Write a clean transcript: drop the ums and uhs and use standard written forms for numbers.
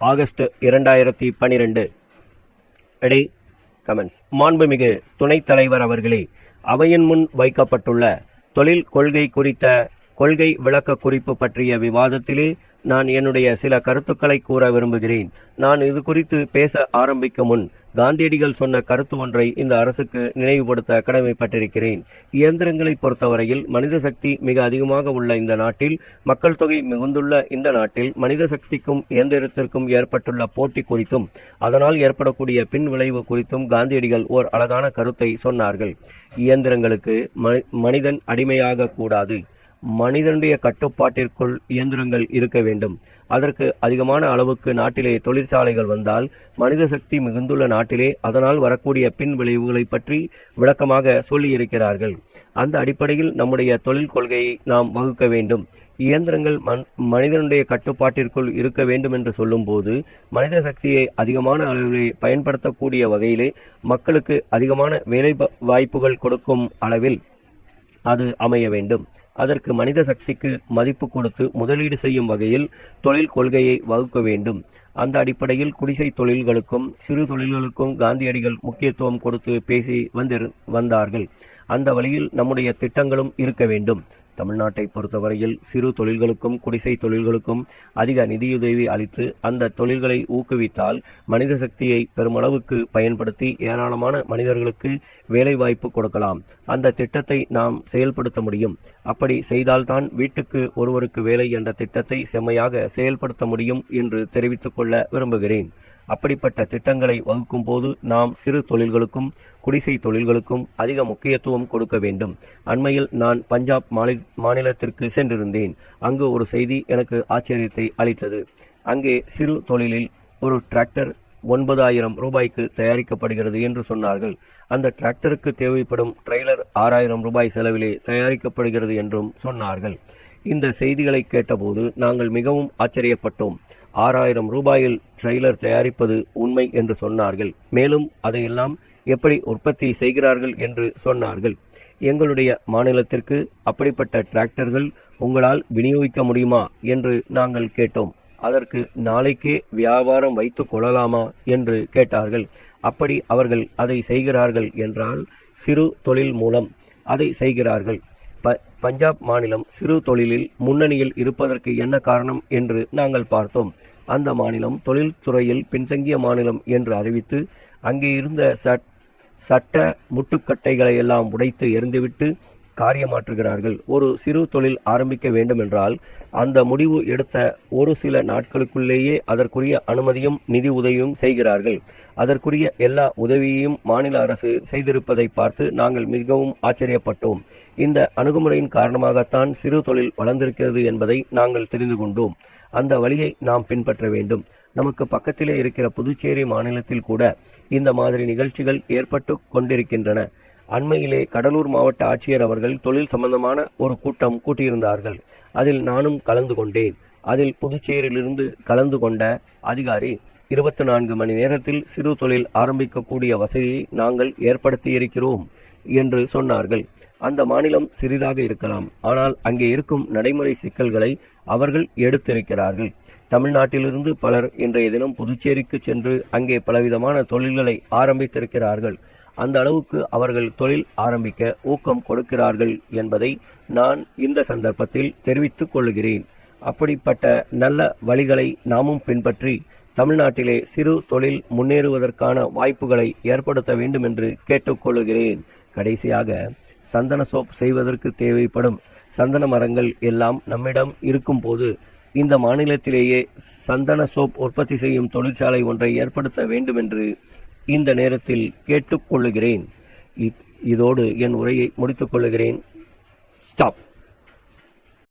August 2012. எடை comments. மாண்புமிகு துணைத் தலைவர் அவர்களே, அவையின் முன் வைக்கப்பட்டுள்ள தொழில் கொள்கை குறித்த கொள்கை விளக்க குறிப்பு பற்றிய விவாதத்திலே நான் என்னுடைய சில கருத்துக்களை கூற விரும்புகிறேன். நான் இது குறித்து பேச ஆரம்பிக்கும் முன் காந்தியடிகள் சொன்ன கருத்து ஒன்றை இந்த அரசுக்கு நினைவுபடுத்த கடமைப்பட்டிருக்கிறேன். இயந்திரங்களை பொறுத்தவரையில் மனித சக்தி மிக அதிகமாக உள்ள இந்த நாட்டில், மக்கள் தொகை மிகுந்துள்ள இந்த நாட்டில் மனித சக்திக்கும் இயந்திரத்திற்கும் ஏற்பட்டுள்ள போட்டி குறித்தும் அதனால் ஏற்படக்கூடிய பின் விளைவு குறித்தும் காந்தியடிகள் ஓர் அழகான கருத்தை சொன்னார்கள். இயந்திரங்களுக்கு மனிதன் அடிமையாக கூடாது. மனிதனுடைய கட்டுப்பாட்டிற்குள் இயந்திரங்கள் இருக்க வேண்டும். அதற்கு அதிகமான அளவுக்கு நாட்டிலே தொழிற்சாலைகள் வந்தால் மனித சக்தி மிகுந்துள்ள நாட்டிலே அதனால் வரக்கூடிய பின் விளைவுகளை பற்றி விளக்கமாக சொல்லியிருக்கிறார்கள். அந்த அடிப்படையில் நம்முடைய தொழில் கொள்கையை நாம் வகுக்க வேண்டும். இயந்திரங்கள் மனிதனுடைய கட்டுப்பாட்டிற்குள் இருக்க வேண்டும் என்று சொல்லும் போது மனித சக்தியை அதிகமான அளவிலே பயன்படுத்தக்கூடிய வகையிலே மக்களுக்கு அதிகமான வேலை வாய்ப்புகள் கொடுக்கும் அளவில் அது அமைய வேண்டும். அதற்கு மனித சக்திக்கு மதிப்பு கொடுத்து முதலீடு செய்யும் வகையில் தொழில் கொள்கையை வகுக்க வேண்டும். அந்த அடிப்படையில் குடிசை தொழில்களுக்கும் சிறு தொழில்களுக்கும் காந்தியடிகள் முக்கியத்துவம் கொடுத்து பேசி வந்தார்கள். அந்த வழியில் நம்முடைய திட்டங்களும் இருக்க வேண்டும். தமிழ்நாட்டை பொறுத்தவரையில் சிறு தொழில்களுக்கும் குடிசை தொழில்களுக்கும் அதிக நிதியுதவி அளித்து அந்த தொழில்களை ஊக்குவித்தால் மனித சக்தியை பெருமளவுக்கு பயன்படுத்தி ஏராளமான மனிதர்களுக்கு வேலைவாய்ப்பு கொடுக்கலாம். அந்த திட்டத்தை நாம் செயல்படுத்த முடியும். அப்படி செய்தால்தான் வீட்டுக்கு ஒருவருக்கு வேலை என்ற திட்டத்தை செம்மையாக செயல்படுத்த முடியும் என்று தெரிவித்துக் கொள்ள விரும்புகிறேன். அப்படிப்பட்ட திட்டங்களை வகுக்கும் போது நாம் சிறு தொழில்களுக்கும் குடிசை தொழில்களுக்கும் அதிக முக்கியத்துவம் கொடுக்க வேண்டும். அண்மையில் நான் பஞ்சாப் மாநிலத்திற்கு சென்றிருந்தேன். அங்கு ஒரு செய்தி எனக்கு ஆச்சரியத்தை அளித்தது. அங்கே சிறு தொழிலில் ஒரு டிராக்டர் 9,000 ரூபாய்க்கு தயாரிக்கப்படுகிறது என்று சொன்னார்கள். அந்த டிராக்டருக்கு தேவைப்படும் ட்ரெய்லர் 6,000 ரூபாய் செலவிலே தயாரிக்கப்படுகிறது என்றும் சொன்னார்கள். இந்த செய்திகளை கேட்டபோது நாங்கள் மிகவும் ஆச்சரியப்பட்டோம். 6,000 ரூபாயில் ட்ரெய்லர் தயாரிப்பது உண்மை என்று சொன்னார்கள். மேலும் அதையெல்லாம் எப்படி உற்பத்தி செய்கிறார்கள் என்று சொன்னார்கள். எங்களுடைய மாநிலத்திற்கு அப்படிப்பட்ட டிராக்டர்கள் உங்களால் விநியோகிக்க முடியுமா என்று நாங்கள் கேட்டோம். அதற்கு நாளைக்கே வியாபாரம் வைத்து கொள்ளலாமா என்று கேட்டார்கள். அப்படி அவர்கள் அதை செய்கிறார்கள் என்றால் சிறு தொழில் மூலம் அதை செய்கிறார்கள். பஞ்சாப் மாநிலம் சிறு தொழிலில் முன்னணியில் இருப்பதற்கு என்ன காரணம் என்று நாங்கள் பார்த்தோம். அந்த மாநிலம் தொழில்துறையில் பின்தங்கிய மாநிலம் என்று அறிவித்து அங்கே இருந்த சட்ட முட்டுக்கட்டைகளை எல்லாம் உடைத்து எறிந்துவிட்டு காரியமாற்றுகிறார்கள். ஒரு சிறு தொழில் ஆரம்பிக்க வேண்டும் என்றால் அந்த முடிவு எடுத்த ஒரு சில நாட்களுக்குள்ளேயே அதற்குரிய அனுமதியும் நிதி உதவியும் செய்கிறார்கள். அதற்குரிய எல்லா உதவியையும் மாநில அரசு செய்திருப்பதை பார்த்து நாங்கள் மிகவும் ஆச்சரியப்பட்டோம். இந்த அணுகுமுறையின் காரணமாகத்தான் சிறு தொழில் வளர்ந்திருக்கிறது என்பதை நாங்கள் தெரிந்து கொண்டோம். அந்த வழியை நாம் பின்பற்ற வேண்டும். நமக்கு பக்கத்திலே இருக்கிற புதுச்சேரி மாநிலத்தில் கூட இந்த மாதிரி நிகழ்ச்சிகள் ஏற்பட்டு கொண்டிருக்கின்றன. அண்மையிலே கடலூர் மாவட்ட ஆட்சியர் அவர்கள் தொழில் சம்பந்தமான ஒரு கூட்டம் கூட்டியிருந்தார்கள். அதில் நானும் கலந்து கொண்டேன். அதில் புதுச்சேரியிலிருந்து கலந்து கொண்ட அதிகாரி 24 மணி நேரத்தில் சிறு தொழில் ஆரம்பிக்கக்கூடிய வசதியை நாங்கள் ஏற்படுத்தியிருக்கிறோம் என்று சொன்னார்கள். அந்த மாநிலம் சிறிதாக இருக்கலாம், ஆனால் அங்கே இருக்கும் நடைமுறை சிக்கல்களை அவர்கள் எடுத்திருக்கிறார்கள். தமிழ்நாட்டிலிருந்து பலர் இன்றைய தினம் புதுச்சேரிக்கு சென்று அங்கே பலவிதமான தொழில்களை ஆரம்பித்திருக்கிறார்கள். அந்த அளவுக்கு அவர்கள் தொழில் ஆரம்பிக்க ஊக்கம் கொடுக்கிறார்கள் என்பதை நான் இந்த சந்தர்ப்பத்தில் தெரிவித்துக் கொள்கிறேன். அப்படிப்பட்ட நல்ல வழிகளை நாமும் பின்பற்றி தமிழ்நாட்டிலே சிறு தொழில் முன்னேறுவதற்கான வாய்ப்புகளை ஏற்படுத்த வேண்டும் என்று கேட்டுக்கொள்கிறேன். கடைசியாக, சந்தன சோப் செய்வதற்கு தேவைப்படும் சந்தன மரங்கள் எல்லாம் நம்மிடம் இருக்கும் போது இந்த மாநிலத்திலேயே சந்தன சோப் உற்பத்தி செய்யும் தொழிற்சாலை ஒன்றை ஏற்படுத்த வேண்டும் என்று இந்த நேரத்தில் கேட்டுக்கொள்ளுகிறேன். இதோடு என் உரையை முடித்துக் கொள்ளுகிறேன். ஸ்டாப்.